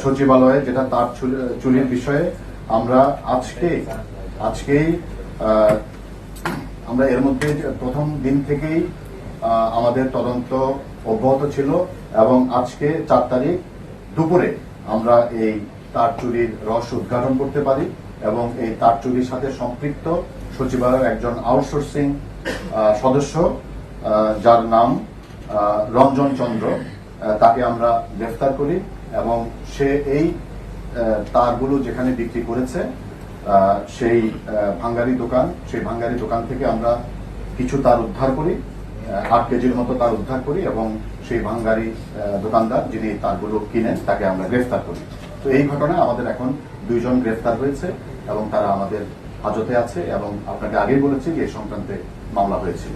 সচিবালয়ে যেটা তার চুরির বিষয়ে আমরা আজকেই আমরা এর মধ্যে প্রথম দিন থেকেই আমাদের তদন্ত অব্যাহত ছিল এবং আজকে 4 তারিখ দুপুরে আমরা এই তার চুরির রহস্য উদ্ঘাটন করতে পারি এবং এই তার চুরির সাথে সম্পৃক্ত সচিবালয়ের একজন আউটসোর্সিং সদস্য যার নাম রঞ্জন চন্দ্র, তাকে আমরা গ্রেফতার করি এবং সে এই তারগুলো যেখানে বিক্রি করেছে সেই ভাঙ্গারি দোকান থেকে আমরা কিছু তার উদ্ধার করি, 8 কেজির মতো তার উদ্ধার করি এবং সেই ভাঙ্গারি দোকানদার যিনি তারগুলো কিনেন তাকে আমরা গ্রেফতার করি। তো এই ঘটনায় আমাদের এখন 2 জন গ্রেফতার হয়েছে এবং তারা আমাদের হাজতে আছে এবং আপনাকে আগেই বলেছি যে এই সংক্রান্তে মামলা হয়েছিল।